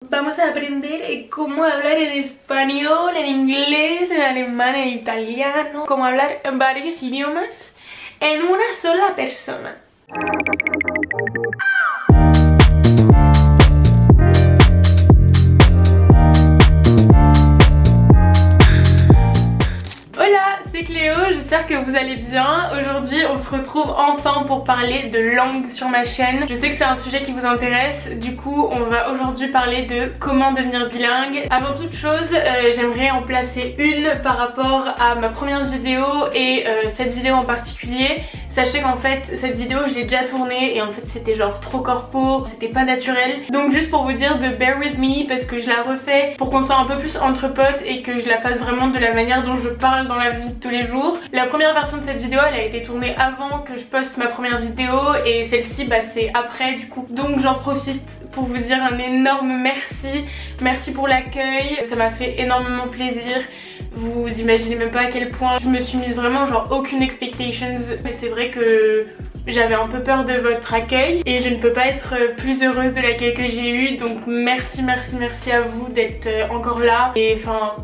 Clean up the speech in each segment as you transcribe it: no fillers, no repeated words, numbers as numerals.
Vamos a aprender cómo hablar en español, en inglés, en alemán, en italiano, cómo hablar en varios idiomas en una sola persona. Hola, c'est Cléo, j'espère que vous allez bien. Aujourd'hui on se retrouve enfin pour parler de langue sur ma chaîne. Je sais que c'est un sujet qui vous intéresse, du coup on va aujourd'hui parler de comment devenir bilingue. Avant toute chose, j'aimerais en placer une par rapport à ma première vidéo et cette vidéo en particulier. Sachez qu'en fait cette vidéo je l'ai déjà tournée et en fait c'était genre trop corpo, c'était pas naturel. Donc juste pour vous dire de bear with me parce que je la refais pour qu'on soit un peu plus entre potes et que je la fasse vraiment de la manière dont je parle dans la vie de tous les jours. La première version de cette vidéo elle a été tournée avant que je poste ma première vidéo et celle-ci bah, c'est après du coup. Donc j'en profite pour vous dire un énorme merci. Merci pour l'accueil, ça m'a fait énormément plaisir. Vous imaginez même pas à quel point je me suis mise vraiment genre aucune expectations. Mais c'est vrai que j'avais un peu peur de votre accueil et je ne peux pas être plus heureuse de l'accueil que j'ai eu. Donc merci à vous d'être encore là. Et enfin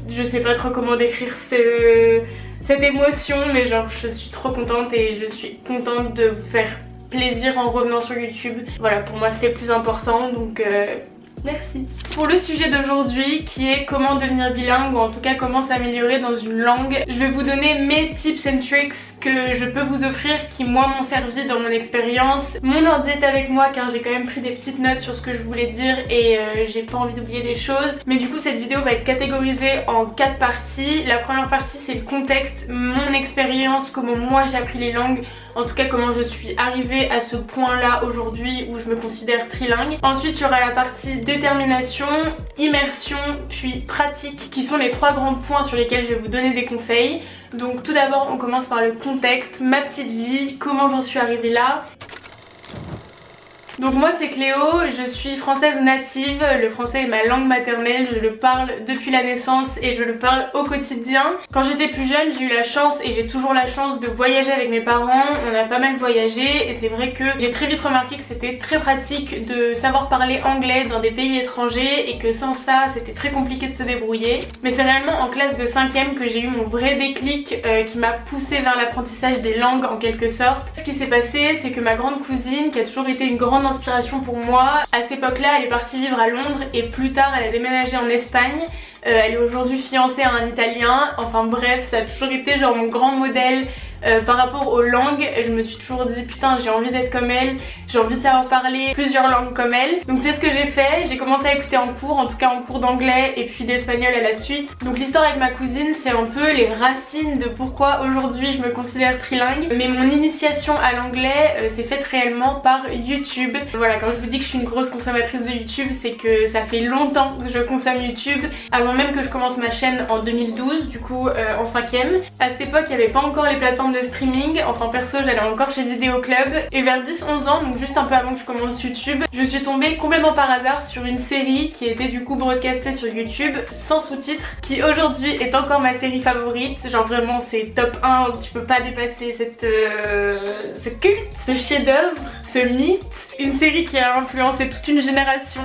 je sais pas trop comment décrire cette émotion, mais genre je suis trop contente et je suis contente de vous faire plaisir en revenant sur YouTube. Voilà, pour moi c'était le plus important, donc merci. Pour le sujet d'aujourd'hui qui est comment devenir bilingue ou en tout cas comment s'améliorer dans une langue, je vais vous donner mes tips and tricks que je peux vous offrir qui moi m'ont servi dans mon expérience. Mon ordi est avec moi car j'ai quand même pris des petites notes sur ce que je voulais dire et j'ai pas envie d'oublier des choses. Mais du coup cette vidéo va être catégorisée en 4 parties. La première partie c'est le contexte, mon expérience, comment moi j'ai appris les langues. En tout cas comment je suis arrivée à ce point là aujourd'hui où je me considère trilingue. Ensuite il y aura la partie détermination, immersion puis pratique qui sont les 3 grands points sur lesquels je vais vous donner des conseils. Donc tout d'abord on commence par le contexte, ma petite vie, comment j'en suis arrivée là. Donc moi c'est Cléo, je suis française native, le français est ma langue maternelle, je le parle depuis la naissance et je le parle au quotidien. Quand j'étais plus jeune j'ai eu la chance et j'ai toujours la chance de voyager avec mes parents, on a pas mal voyagé et c'est vrai que j'ai très vite remarqué que c'était très pratique de savoir parler anglais dans des pays étrangers et que sans ça c'était très compliqué de se débrouiller. Mais c'est réellement en classe de 5ème que j'ai eu mon vrai déclic qui m'a poussée vers l'apprentissage des langues en quelque sorte. Ce qui s'est passé c'est que ma grande cousine qui a toujours été une grande inspiration pour moi. À cette époque-là, elle est partie vivre à Londres et plus tard, elle a déménagé en Espagne. Elle est aujourd'hui fiancée à un Italien. Enfin bref, ça a toujours été genre mon grand modèle par rapport aux langues. Je me suis toujours dit putain j'ai envie d'être comme elle, j'ai envie de savoir parler plusieurs langues comme elle. Donc c'est ce que j'ai fait, j'ai commencé à écouter en cours, en tout cas en cours d'anglais et puis d'espagnol à la suite. Donc l'histoire avec ma cousine c'est un peu les racines de pourquoi aujourd'hui je me considère trilingue. Mais mon initiation à l'anglais s'est faite réellement par YouTube. Voilà, quand je vous dis que je suis une grosse consommatrice de YouTube, c'est que ça fait longtemps que je consomme YouTube. Avant même que je commence ma chaîne en 2012, du coup en 5ème. À cette époque il n'y avait pas encore les plateformes de streaming, enfin perso j'allais encore chez Vidéo Club et vers 10-11 ans, donc juste un peu avant que je commence YouTube, je suis tombée complètement par hasard sur une série qui était du coup broadcastée sur YouTube sans sous-titres, qui aujourd'hui est encore ma série favorite, genre vraiment c'est top 1, tu peux pas dépasser ce culte, ce chef-d'œuvre, ce mythe, une série qui a influencé toute une génération.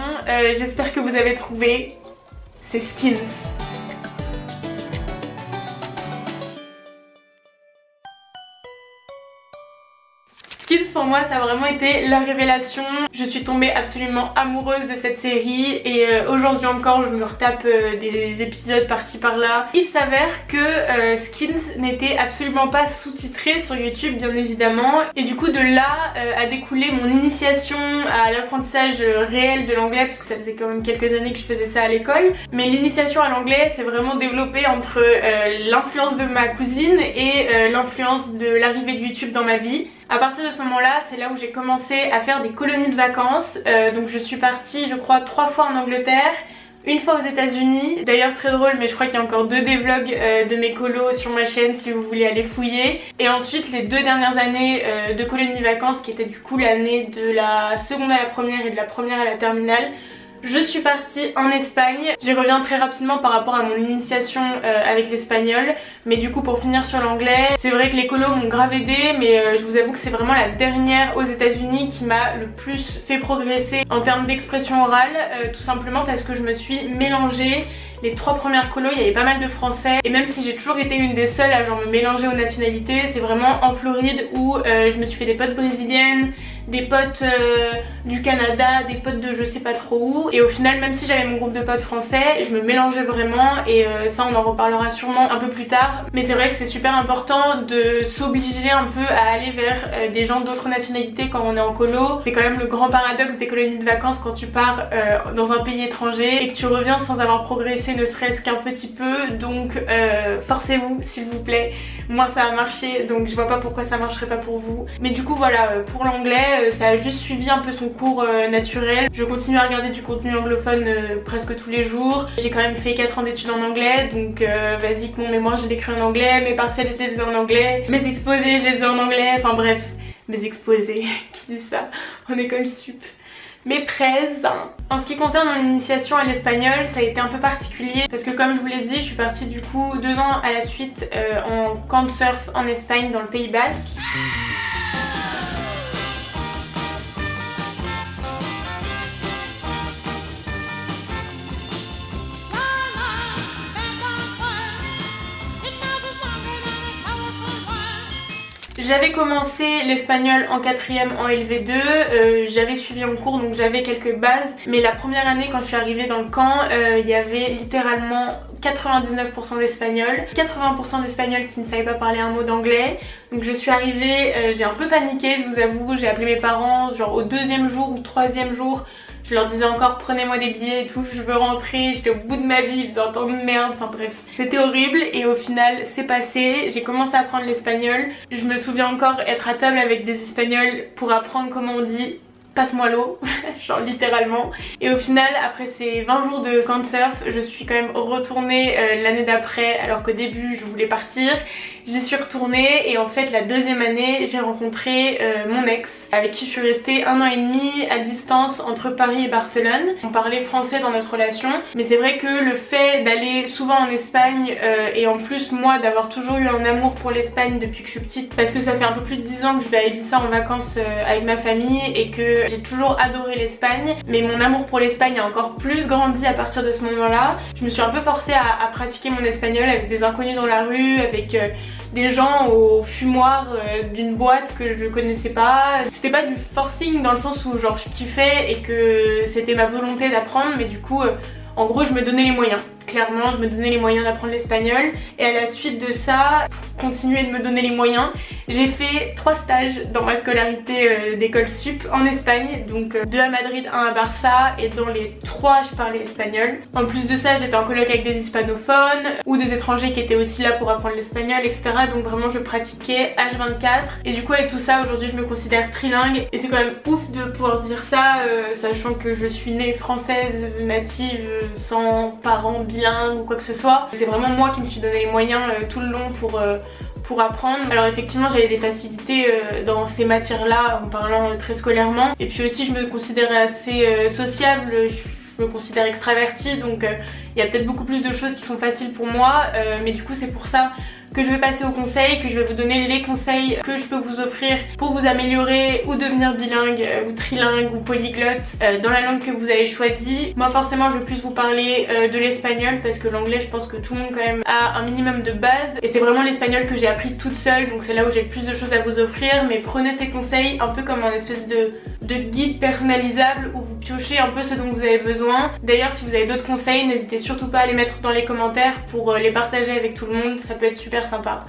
J'espère que vous avez trouvé, c'est Skins. Skins pour moi ça a vraiment été la révélation. Je suis tombée absolument amoureuse de cette série et aujourd'hui encore je me retape des épisodes par-ci par-là. Il s'avère que Skins n'était absolument pas sous-titré sur YouTube bien évidemment et du coup de là a découlé mon initiation à l'apprentissage réel de l'anglais parce que ça faisait quand même quelques années que je faisais ça à l'école. Mais l'initiation à l'anglais s'est vraiment développée entre l'influence de ma cousine et l'influence de l'arrivée de YouTube dans ma vie. À partir de ce moment-là, c'est là où j'ai commencé à faire des colonies de vacances. Donc je suis partie, je crois, 3 fois en Angleterre, une fois aux États-Unis. D'ailleurs très drôle, mais je crois qu'il y a encore 2 des vlogs de mes colos sur ma chaîne si vous voulez aller fouiller. Et ensuite les 2 dernières années de colonies de vacances, qui étaient du coup l'année de la seconde à la première et de la première à la terminale. Je suis partie en Espagne. J'y reviens très rapidement par rapport à mon initiation avec l'espagnol. Mais du coup pour finir sur l'anglais, c'est vrai que les colos m'ont grave aidé, mais je vous avoue que c'est vraiment la dernière aux États-Unis qui m'a le plus fait progresser en termes d'expression orale, tout simplement parce que je me suis mélangée. Les 3 premières colos, il y avait pas mal de français, et même si j'ai toujours été une des seules à genre me mélanger aux nationalités, c'est vraiment en Floride où je me suis fait des potes brésiliennes, des potes du Canada, des potes de je sais pas trop où, et au final même si j'avais mon groupe de potes français, je me mélangeais vraiment, et ça on en reparlera sûrement un peu plus tard, mais c'est vrai que c'est super important de s'obliger un peu à aller vers des gens d'autres nationalités quand on est en colo. C'est quand même le grand paradoxe des colonies de vacances quand tu pars dans un pays étranger et que tu reviens sans avoir progressé ne serait-ce qu'un petit peu, donc forcez-vous s'il vous plaît. Moi ça a marché, donc je vois pas pourquoi ça marcherait pas pour vous. Mais du coup voilà, pour l'anglais ça a juste suivi un peu son cours naturel. Je continue à regarder du contenu anglophone presque tous les jours. J'ai quand même fait 4 ans d'études en anglais, donc vas-y que mon mémoire je l'écris en anglais, mes partiels je les faisais en anglais, mes exposés je les faisais en anglais, enfin bref, mes exposés, qui dit ça en école sup. Mes prêts. En ce qui concerne mon initiation à l'espagnol, ça a été un peu particulier parce que comme je vous l'ai dit, je suis partie du coup 2 ans à la suite en camp de surf en Espagne dans le Pays Basque. J'avais commencé l'espagnol en 4ème en LV2, j'avais suivi en cours donc j'avais quelques bases, mais la première année quand je suis arrivée dans le camp, il y avait littéralement 99% d'espagnols, 80% d'espagnols qui ne savaient pas parler un mot d'anglais. Donc je suis arrivée, j'ai un peu paniqué, je vous avoue, j'ai appelé mes parents genre au 2e jour ou 3e jour. Je leur disais encore prenez-moi des billets et tout, je veux rentrer, j'étais au bout de ma vie, ils faisaient un temps de merde, enfin bref. C'était horrible et au final c'est passé, j'ai commencé à apprendre l'espagnol. Je me souviens encore être à table avec des espagnols pour apprendre comment on dit passe-moi l'eau, genre littéralement. Et au final, après ces 20 jours de camp de surf, je suis quand même retournée l'année d'après, alors qu'au début je voulais partir. J'y suis retournée et en fait la 2e année j'ai rencontré mon ex avec qui je suis restée 1 an et demi à distance entre Paris et Barcelone. On parlait français dans notre relation, mais c'est vrai que le fait d'aller souvent en Espagne et en plus moi d'avoir toujours eu un amour pour l'Espagne depuis que je suis petite, parce que ça fait un peu plus de 10 ans que je vais à Ibiza en vacances avec ma famille et que j'ai toujours adoré l'Espagne, mais mon amour pour l'Espagne a encore plus grandi à partir de ce moment-là. Je me suis un peu forcée à pratiquer mon espagnol avec des inconnus dans la rue, avec des gens au fumoir d'une boîte que je connaissais pas. C'était pas du forcing dans le sens où genre je kiffais et que c'était ma volonté d'apprendre, mais du coup en gros je me donnais les moyens. Clairement je me donnais les moyens d'apprendre l'espagnol et à la suite de ça, pour continuer de me donner les moyens, j'ai fait 3 stages dans ma scolarité d'école sup en Espagne, donc 2 à Madrid, 1 à Barça, et dans les 3 je parlais espagnol. En plus de ça j'étais en coloc avec des hispanophones ou des étrangers qui étaient aussi là pour apprendre l'espagnol, etc. Donc vraiment je pratiquais H24 et du coup avec tout ça aujourd'hui je me considère trilingue et c'est quand même ouf de pouvoir se dire ça sachant que je suis née française native sans parents bilingue ou quoi que ce soit. C'est vraiment moi qui me suis donné les moyens tout le long pour apprendre. Alors effectivement j'avais des facilités dans ces matières là en parlant très scolairement, et puis aussi je me considérais assez sociable, je me considère extravertie, donc il y a peut-être beaucoup plus de choses qui sont faciles pour moi, mais du coup c'est pour ça que je vais passer aux conseils, que je vais vous donner les conseils que je peux vous offrir pour vous améliorer ou devenir bilingue ou trilingue ou polyglotte dans la langue que vous avez choisie. Moi forcément je vais plus vous parler de l'espagnol parce que l'anglais je pense que tout le monde quand même a un minimum de base et c'est vraiment l'espagnol que j'ai appris toute seule, donc c'est là où j'ai le plus de choses à vous offrir, mais prenez ces conseils un peu comme un espèce de guide personnalisable où vous piochez un peu ce dont vous avez besoin. D'ailleurs si vous avez d'autres conseils n'hésitez surtout pas à les mettre dans les commentaires pour les partager avec tout le monde, ça peut être super sympa.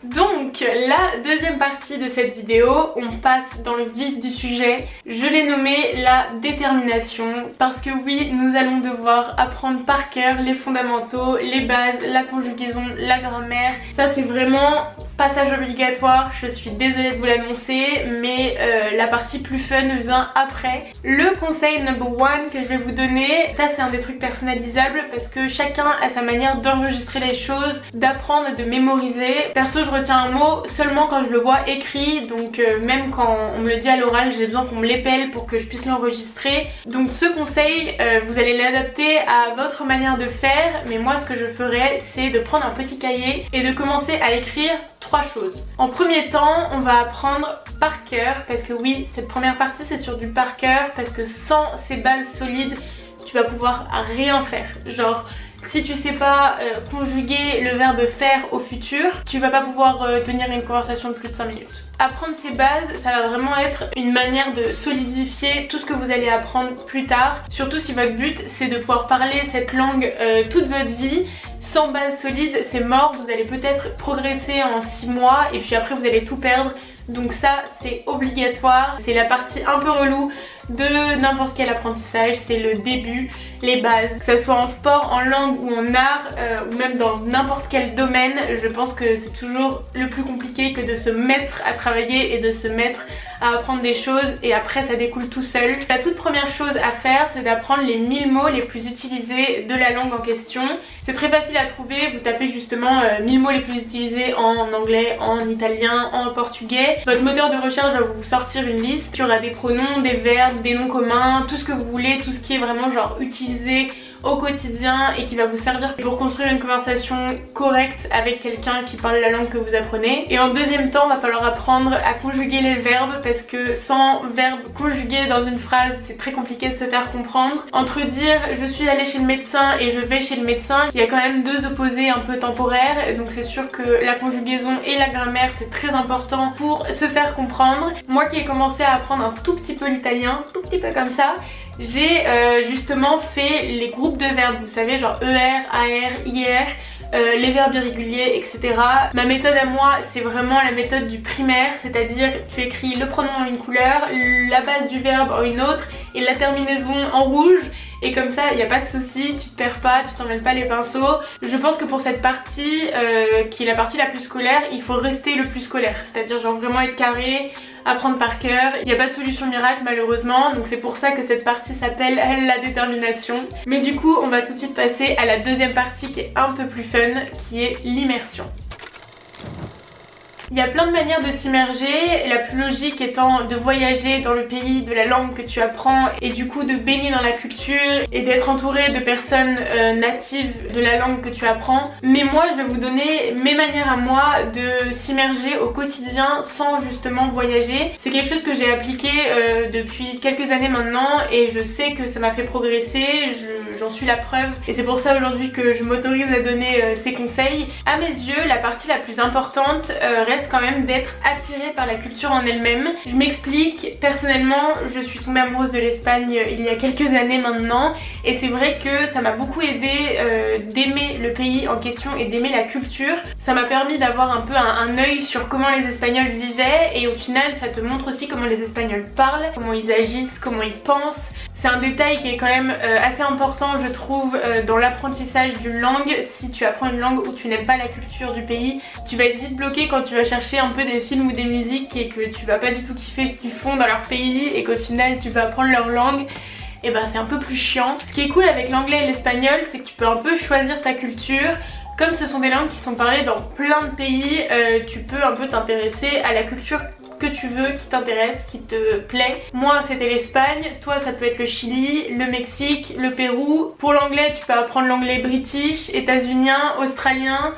Donc la deuxième partie de cette vidéo, on passe dans le vif du sujet. Je l'ai nommé la détermination parce que oui, nous allons devoir apprendre par cœur les fondamentaux, les bases, la conjugaison, la grammaire. Ça c'est vraiment passage obligatoire, je suis désolée de vous l'annoncer, mais la partie plus fun vient après. Le conseil number one que je vais vous donner, ça c'est un des trucs personnalisables parce que chacun a sa manière d'enregistrer les choses, d'apprendre et de mémoriser. Perso, je retiens un mot seulement quand je le vois écrit, donc même quand on me le dit à l'oral, j'ai besoin qu'on me l'épelle pour que je puisse l'enregistrer. Donc ce conseil, vous allez l'adapter à votre manière de faire, mais moi ce que je ferais, c'est de prendre un petit cahier et de commencer à écrire 3 choses. En premier temps, on va apprendre par cœur, parce que oui, cette première partie c'est sur du par cœur, parce que sans ces bases solides, tu vas pouvoir rien faire. Genre, si tu sais pas conjuguer le verbe faire au futur, tu vas pas pouvoir tenir une conversation de plus de 5 minutes. Apprendre ces bases, ça va vraiment être une manière de solidifier tout ce que vous allez apprendre plus tard. Surtout si votre but c'est de pouvoir parler cette langue toute votre vie. Sans base solide, c'est mort, vous allez peut-être progresser en 6 mois et puis après vous allez tout perdre. Donc ça c'est obligatoire, c'est la partie un peu relou de n'importe quel apprentissage, c'est le début, les bases. Que ce soit en sport, en langue ou en art, ou même dans n'importe quel domaine, je pense que c'est toujours le plus compliqué que de se mettre à travailler et de se mettre à apprendre des choses et après ça découle tout seul. La toute première chose à faire, c'est d'apprendre les 1000 mots les plus utilisés de la langue en question. C'est très facile à trouver, vous tapez justement 1000 mots les plus utilisés en anglais, en italien, en portugais. Votre moteur de recherche va vous sortir une liste. Il y aura des pronoms, des verbes, des noms communs, tout ce que vous voulez, tout ce qui est vraiment genre utilisé au quotidien et qui va vous servir pour construire une conversation correcte avec quelqu'un qui parle la langue que vous apprenez. Et en deuxième temps, il va falloir apprendre à conjuguer les verbes parce que sans verbe conjugué dans une phrase, c'est très compliqué de se faire comprendre. Entre dire je suis allée chez le médecin et je vais chez le médecin, il y a quand même deux opposés un peu temporaires, donc c'est sûr que la conjugaison et la grammaire c'est très important pour se faire comprendre. Moi qui ai commencé à apprendre un tout petit peu l'italien, tout petit peu comme ça, j'ai justement fait les groupes de verbes, vous savez, genre ER, AR, IR, les verbes irréguliers, etc. Ma méthode à moi, c'est vraiment la méthode du primaire, c'est-à-dire tu écris le pronom en une couleur, la base du verbe en une autre et la terminaison en rouge. Et comme ça, il n'y a pas de souci, tu te perds pas, tu t'emmènes pas les pinceaux. Je pense que pour cette partie, qui est la partie la plus scolaire, il faut rester le plus scolaire. C'est-à-dire genre vraiment être carré, apprendre par cœur. Il n'y a pas de solution miracle malheureusement, donc c'est pour ça que cette partie s'appelle la détermination. Mais du coup, on va tout de suite passer à la deuxième partie qui est un peu plus fun, qui est l'immersion. Il y a plein de manières de s'immerger, la plus logique étant de voyager dans le pays de la langue que tu apprends et du coup de baigner dans la culture et d'être entouré de personnes natives de la langue que tu apprends. Mais moi je vais vous donner mes manières à moi de s'immerger au quotidien sans justement voyager. C'est quelque chose que j'ai appliqué depuis quelques années maintenant et je sais que ça m'a fait progresser, j'en suis la preuve et c'est pour ça aujourd'hui que je m'autorise à donner ces conseils. À mes yeux, la partie la plus importante reste quand même d'être attirée par la culture en elle-même. Je m'explique, personnellement je suis tombée amoureuse de l'Espagne il y a quelques années maintenant et c'est vrai que ça m'a beaucoup aidé d'aimer le pays en question et d'aimer la culture. Ça m'a permis d'avoir un peu un œil sur comment les Espagnols vivaient et au final ça te montre aussi comment les Espagnols parlent, comment ils agissent, comment ils pensent. C'est un détail qui est quand même assez important je trouve dans l'apprentissage d'une langue. Si tu apprends une langue où tu n'aimes pas la culture du pays, tu vas être vite bloqué quand tu vas chercher un peu des films ou des musiques et que tu vas pas du tout kiffer ce qu'ils font dans leur pays et qu'au final tu vas apprendre leur langue. Et ben c'est un peu plus chiant. Ce qui est cool avec l'anglais et l'espagnol, c'est que tu peux un peu choisir ta culture. Comme ce sont des langues qui sont parlées dans plein de pays, tu peux un peu t'intéresser à la culture que tu veux, qui t'intéresse, qui te plaît. Moi c'était l'Espagne, toi ça peut être le Chili, le Mexique, le Pérou. Pour l'anglais tu peux apprendre l'anglais british, états-unien, australien,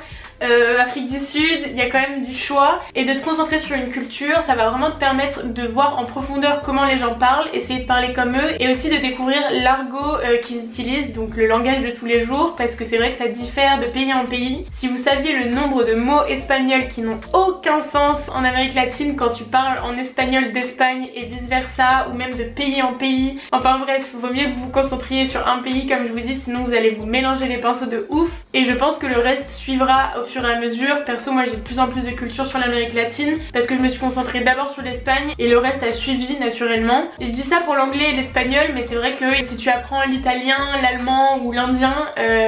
Afrique du Sud, il y a quand même du choix et de te concentrer sur une culture, ça va vraiment te permettre de voir en profondeur comment les gens parlent, essayer de parler comme eux et aussi de découvrir l'argot qu'ils utilisent, donc le langage de tous les jours parce que c'est vrai que ça diffère de pays en pays. Si vous saviez le nombre de mots espagnols qui n'ont aucun sens en Amérique latine quand tu parles en espagnol d'Espagne et vice versa ou même de pays en pays, enfin bref, vaut mieux que vous vous concentriez sur un pays comme je vous dis, sinon vous allez vous mélanger les pinceaux de ouf et je pense que le reste suivra au fur et à mesure. Perso, moi j'ai de plus en plus de culture sur l'Amérique latine parce que je me suis concentrée d'abord sur l'Espagne et le reste a suivi naturellement. Je dis ça pour l'anglais et l'espagnol, mais c'est vrai que si tu apprends l'italien, l'allemand ou l'indien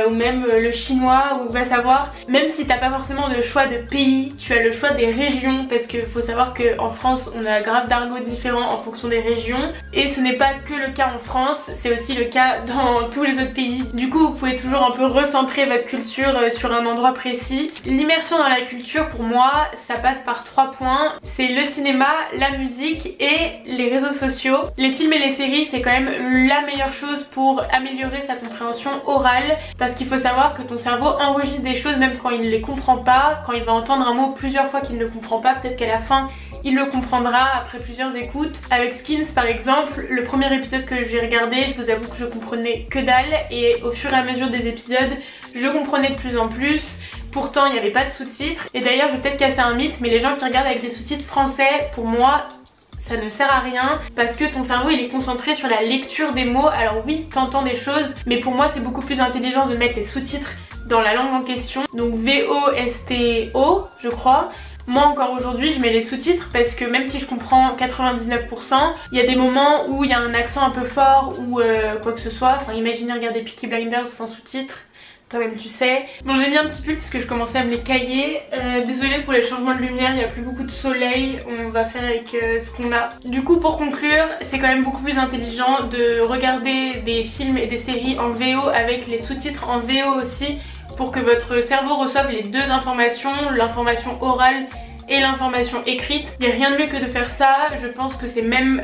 ou même le chinois, ou va savoir, même si t'as pas forcément de choix de pays, tu as le choix des régions, parce que faut savoir qu'en France on a grave d'argot différents en fonction des régions, et ce n'est pas que le cas en France, c'est aussi le cas dans tous les autres pays. Du coup vous pouvez toujours un peu recentrer votre culture sur un endroit précis. L'immersion dans la culture pour moi ça passe par 3 points, c'est le cinéma, la musique et les réseaux sociaux. Les films et les séries c'est quand même la meilleure chose pour améliorer sa compréhension orale, parce qu'il faut savoir que ton cerveau enregistre des choses même quand il ne les comprend pas, quand il va entendre un mot plusieurs fois qu'il ne le comprend pas, peut-être qu'à la fin il le comprendra après plusieurs écoutes. Avec Skins par exemple, le premier épisode que j'ai regardé, je vous avoue que je comprenais que dalle, et au fur et à mesure des épisodes je comprenais de plus en plus. Pourtant il n'y avait pas de sous-titres, et d'ailleurs je vais peut-être casser un mythe, mais les gens qui regardent avec des sous-titres français, pour moi ça ne sert à rien, parce que ton cerveau il est concentré sur la lecture des mots. Alors oui, t'entends des choses, mais pour moi c'est beaucoup plus intelligent de mettre les sous-titres dans la langue en question, donc VOSTO je crois. Moi encore aujourd'hui je mets les sous-titres parce que même si je comprends 99%, il y a des moments où il y a un accent un peu fort ou quoi que ce soit. Enfin imaginez regarder Peaky Blinders sans sous-titres, toi-même tu sais. Bon, j'ai mis un petit pull parce que je commençais à me les cailler. Désolée pour les changements de lumière, il n'y a plus beaucoup de soleil, on va faire avec ce qu'on a. Du coup pour conclure, c'est quand même beaucoup plus intelligent de regarder des films et des séries en VO avec les sous-titres en VO aussi, pour que votre cerveau reçoive les deux informations, l'information orale et l'information écrite. Il n'y a rien de mieux que de faire ça. Je pense que c'est même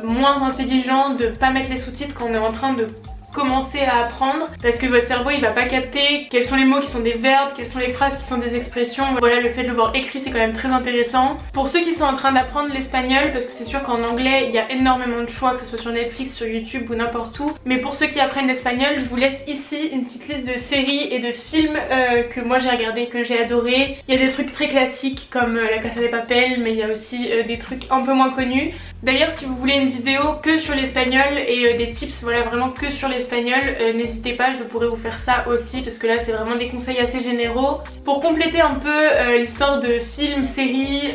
moins intelligent de pas mettre les sous-titres quand on est en train de commencer à apprendre, parce que votre cerveau il va pas capter quels sont les mots qui sont des verbes, quelles sont les phrases qui sont des expressions. Voilà, le fait de le voir écrit c'est quand même très intéressant. Pour ceux qui sont en train d'apprendre l'espagnol, parce que c'est sûr qu'en anglais il y a énormément de choix, que ce soit sur Netflix, sur YouTube ou n'importe où, mais pour ceux qui apprennent l'espagnol, je vous laisse ici une petite liste de séries et de films que moi j'ai regardé, que j'ai adoré. Il y a des trucs très classiques comme La Casa de Papel, mais il y a aussi des trucs un peu moins connus. D'ailleurs si vous voulez une vidéo que sur l'espagnol et des tips, voilà, vraiment que sur l'espagnol, n'hésitez pas, je pourrais vous faire ça aussi, parce que là c'est vraiment des conseils assez généraux. Pour compléter un peu l'histoire de films, séries,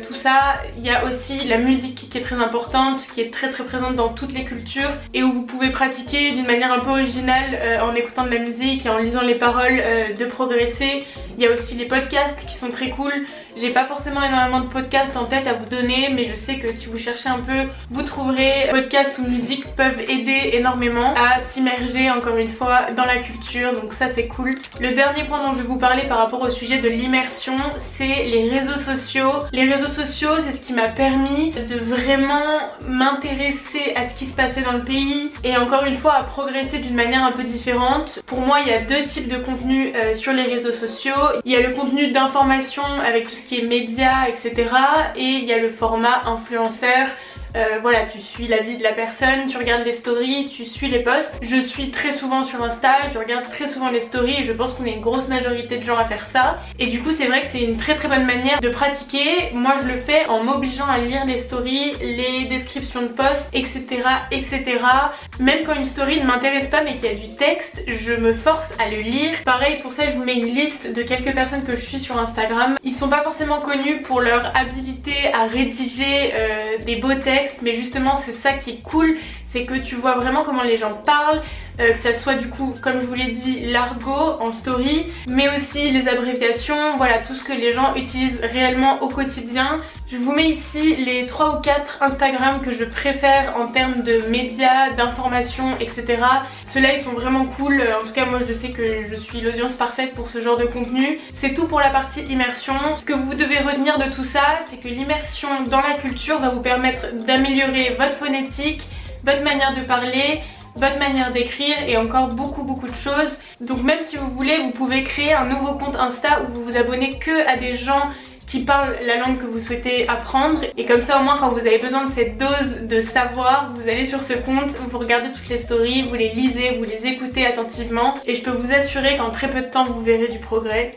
tout ça, il y a aussi la musique qui est très importante, qui est très présente dans toutes les cultures, et où vous pouvez pratiquer d'une manière un peu originale en écoutant de la musique et en lisant les paroles, de progresser. Il y a aussi les podcasts qui sont très cool. J'ai pas forcément énormément de podcasts en tête à vous donner, mais je sais que si vous cherchez un peu, vous trouverez. Podcasts ou musique peuvent aider énormément à s'immerger encore une fois dans la culture, donc ça c'est cool. Le dernier point dont je vais vous parler par rapport au sujet de l'immersion, c'est les réseaux sociaux. Les réseaux sociaux, c'est ce qui m'a permis de vraiment m'intéresser à ce qui se passait dans le pays, et encore une fois à progresser d'une manière un peu différente. Pour moi il y a deux types de contenu sur les réseaux sociaux. Il y a le contenu d'information avec tout ce qui est médias, etc. Et il y a le format influenceur. Voilà, tu suis la vie de la personne, tu regardes les stories, tu suis les posts. Je suis très souvent sur Insta, je regarde très souvent les stories, et je pense qu'on est une grosse majorité de gens à faire ça. Et du coup c'est vrai que c'est une très bonne manière de pratiquer. Moi je le fais en m'obligeant à lire les stories, les descriptions de posts, etc. Même quand une story ne m'intéresse pas mais qu'il y a du texte, je me force à le lire. Pareil, pour ça je vous mets une liste de quelques personnes que je suis sur Instagram. Ils sont pas forcément connus pour leur habilité à rédiger des beaux textes, mais justement c'est ça qui est cool, c'est que tu vois vraiment comment les gens parlent, que ça soit du coup comme je vous l'ai dit l'argot en story, mais aussi les abréviations, voilà tout ce que les gens utilisent réellement au quotidien. Je vous mets ici les 3 ou 4 Instagram que je préfère en termes de médias, d'informations, etc. Ceux-là ils sont vraiment cool, en tout cas moi je sais que je suis l'audience parfaite pour ce genre de contenu. C'est tout pour la partie immersion. Ce que vous devez retenir de tout ça, c'est que l'immersion dans la culture va vous permettre d'améliorer votre phonétique, votre manière de parler, votre manière d'écrire et encore beaucoup de choses. Donc même si vous voulez, vous pouvez créer un nouveau compte Insta où vous vous abonnez que à des gens qui parlent la langue que vous souhaitez apprendre, et comme ça au moins quand vous avez besoin de cette dose de savoir, vous allez sur ce compte, vous regardez toutes les stories, vous les lisez, vous les écoutez attentivement, et je peux vous assurer qu'en très peu de temps vous verrez du progrès.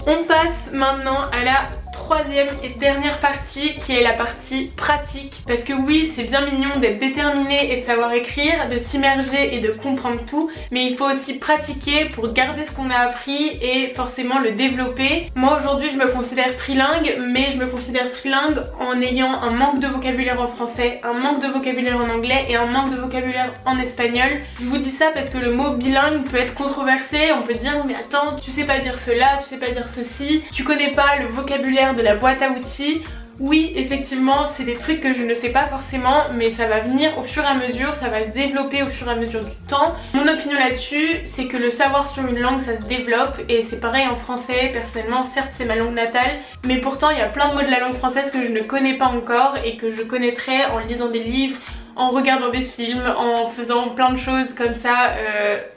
On passe maintenant à la troisième et dernière partie qui est la partie pratique. Parce que oui, c'est bien mignon d'être déterminé et de savoir écrire, de s'immerger et de comprendre tout, mais il faut aussi pratiquer pour garder ce qu'on a appris et forcément le développer. Moi aujourd'hui je me considère trilingue, mais je me considère trilingue en ayant un manque de vocabulaire en français, un manque de vocabulaire en anglais et un manque de vocabulaire en espagnol. Je vous dis ça parce que le mot bilingue peut être controversé, on peut dire mais attends, tu sais pas dire cela, tu sais pas dire ceci, tu connais pas le vocabulaire de la boîte à outils. Oui, effectivement, c'est des trucs que je ne sais pas forcément, mais ça va venir au fur et à mesure, ça va se développer au fur et à mesure du temps. Mon opinion là-dessus, c'est que le savoir sur une langue, ça se développe, et c'est pareil en français. Personnellement, certes, c'est ma langue natale, mais pourtant, il y a plein de mots de la langue française que je ne connais pas encore et que je connaîtrai en lisant des livres, en regardant des films, en faisant plein de choses comme ça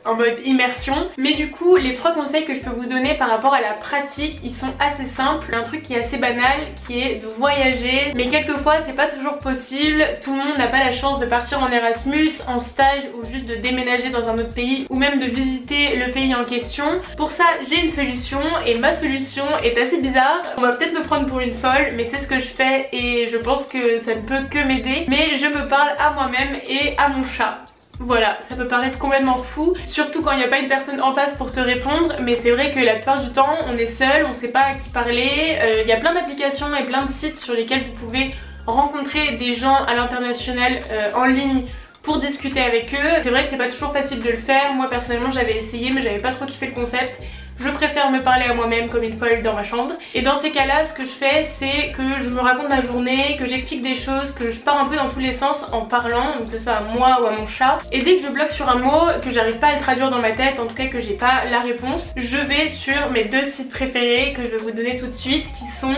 en mode immersion. Mais du coup, les 3 conseils que je peux vous donner par rapport à la pratique, ils sont assez simples. Un truc qui est assez banal, qui est de voyager, mais quelquefois c'est pas toujours possible. Tout le monde n'a pas la chance de partir en Erasmus, en stage ou juste de déménager dans un autre pays ou même de visiter le pays en question. Pour ça, j'ai une solution et ma solution est assez bizarre. On va peut-être me prendre pour une folle, mais c'est ce que je fais et je pense que ça ne peut que m'aider. Mais je me parle à moi-même et à mon chat. Voilà, ça peut paraître complètement fou, surtout quand il n'y a pas une personne en face pour te répondre, mais c'est vrai que la plupart du temps on est seul, on sait pas à qui parler. Il y a plein d'applications et plein de sites sur lesquels vous pouvez rencontrer des gens à l'international en ligne pour discuter avec eux. C'est vrai que c'est pas toujours facile de le faire. Moi personnellement j'avais essayé mais j'avais pas trop kiffé le concept. Je préfère me parler à moi-même comme une folle dans ma chambre. Et dans ces cas-là, ce que je fais, c'est que je me raconte ma journée, que j'explique des choses, que je pars un peu dans tous les sens en parlant, donc que ce soit à moi ou à mon chat. Et dès que je bloque sur un mot, que j'arrive pas à le traduire dans ma tête, en tout cas que j'ai pas la réponse, je vais sur mes 2 sites préférés que je vais vous donner tout de suite, qui sont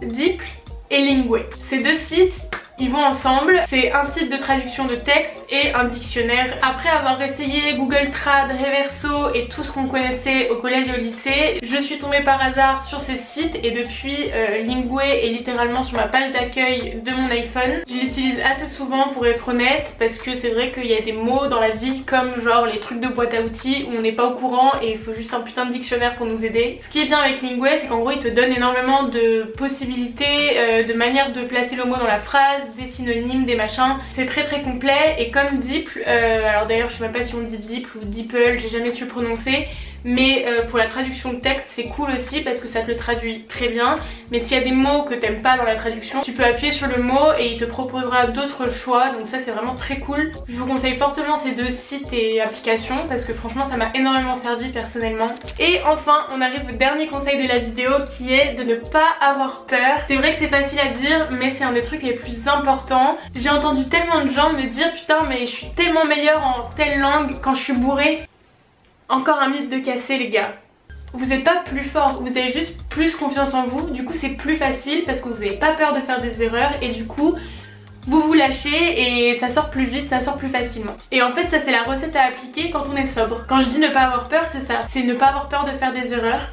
Deepl et Lingua. Ces 2 sites, ils vont ensemble. C'est un site de traduction de texte et un dictionnaire. Après avoir essayé Google Trad, Reverso et tout ce qu'on connaissait au collège et au lycée, je suis tombée par hasard sur ces sites et depuis Lingua est littéralement sur ma page d'accueil de mon iPhone. Je l'utilise assez souvent pour être honnête parce que c'est vrai qu'il y a des mots dans la vie comme genre les trucs de boîte à outils où on n'est pas au courant et il faut juste un putain de dictionnaire pour nous aider. Ce qui est bien avec Lingua, c'est qu'en gros il te donne énormément de possibilités, de manières de placer le mot dans la phrase, des synonymes, des machins. C'est très complet et comme Deepl, alors d'ailleurs je sais même pas si on dit Deepl ou Deepl, j'ai jamais su prononcer, mais pour la traduction de texte c'est cool aussi parce que ça te le traduit très bien. Mais s'il y a des mots que t'aimes pas dans la traduction, tu peux appuyer sur le mot et il te proposera d'autres choix, donc ça c'est vraiment très cool. Je vous conseille fortement ces 2 sites et applications parce que franchement ça m'a énormément servi personnellement. Et enfin on arrive au dernier conseil de la vidéo qui est de ne pas avoir peur. C'est vrai que c'est facile à dire mais c'est un des trucs les plus importants. J'ai entendu tellement de gens me dire putain mais je suis tellement meilleure en telle langue quand je suis bourrée. Encore un mythe de casser les gars. Vous n'êtes pas plus fort, vous avez juste plus confiance en vous, du coup c'est plus facile parce que vous n'avez pas peur de faire des erreurs et du coup vous vous lâchez et ça sort plus vite, ça sort plus facilement. Et en fait ça c'est la recette à appliquer quand on est sobre. Quand je dis ne pas avoir peur, c'est ça, c'est ne pas avoir peur de faire des erreurs,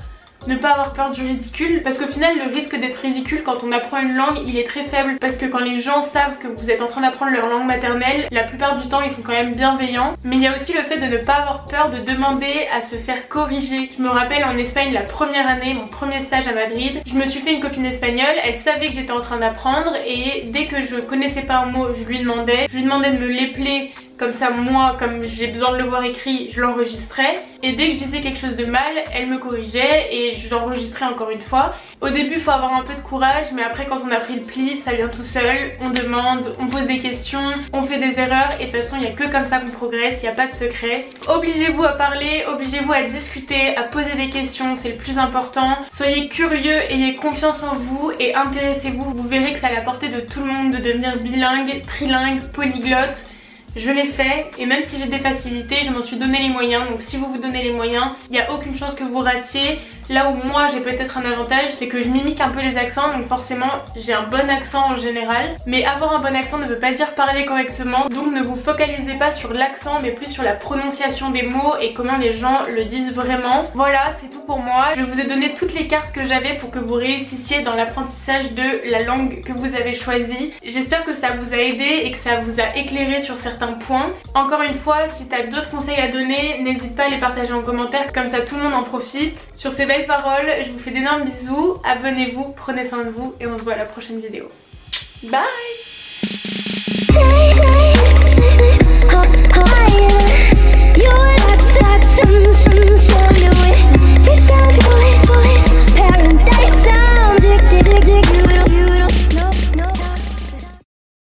ne pas avoir peur du ridicule, parce qu'au final le risque d'être ridicule quand on apprend une langue il est très faible, parce que quand les gens savent que vous êtes en train d'apprendre leur langue maternelle, la plupart du temps ils sont quand même bienveillants. Mais il y a aussi le fait de ne pas avoir peur de demander à se faire corriger. Je me rappelle en Espagne la première année, mon premier stage à Madrid, je me suis fait une copine espagnole, elle savait que j'étais en train d'apprendre et dès que je connaissais pas un mot je lui demandais de me l'épeler. Comme ça moi, comme j'ai besoin de le voir écrit, je l'enregistrais. Et dès que je disais quelque chose de mal, elle me corrigeait et j'enregistrais encore une fois. Au début il faut avoir un peu de courage, mais après quand on a pris le pli, ça vient tout seul. On demande, on pose des questions, on fait des erreurs et de toute façon il n'y a que comme ça qu'on progresse, il n'y a pas de secret. Obligez-vous à parler, obligez-vous à discuter, à poser des questions, c'est le plus important. Soyez curieux, ayez confiance en vous et intéressez-vous. Vous verrez que c'est à la portée de tout le monde de devenir bilingue, trilingue, polyglotte. Je l'ai fait et même si j'ai des facilités, je m'en suis donné les moyens. Donc si vous vous donnez les moyens, il n'y a aucune chance que vous ratiez. Là où moi j'ai peut-être un avantage, c'est que je mimique un peu les accents, donc forcément j'ai un bon accent en général. Mais avoir un bon accent ne veut pas dire parler correctement, donc ne vous focalisez pas sur l'accent mais plus sur la prononciation des mots et comment les gens le disent vraiment. Voilà, c'est tout pour moi. Je vous ai donné toutes les cartes que j'avais pour que vous réussissiez dans l'apprentissage de la langue que vous avez choisie. J'espère que ça vous a aidé et que ça vous a éclairé sur certains certains points. Encore une fois, si t'as d'autres conseils à donner, n'hésite pas à les partager en commentaire, comme ça tout le monde en profite. Sur ces belles paroles, je vous fais d'énormes bisous, abonnez-vous, prenez soin de vous et on se voit à la prochaine vidéo. Bye.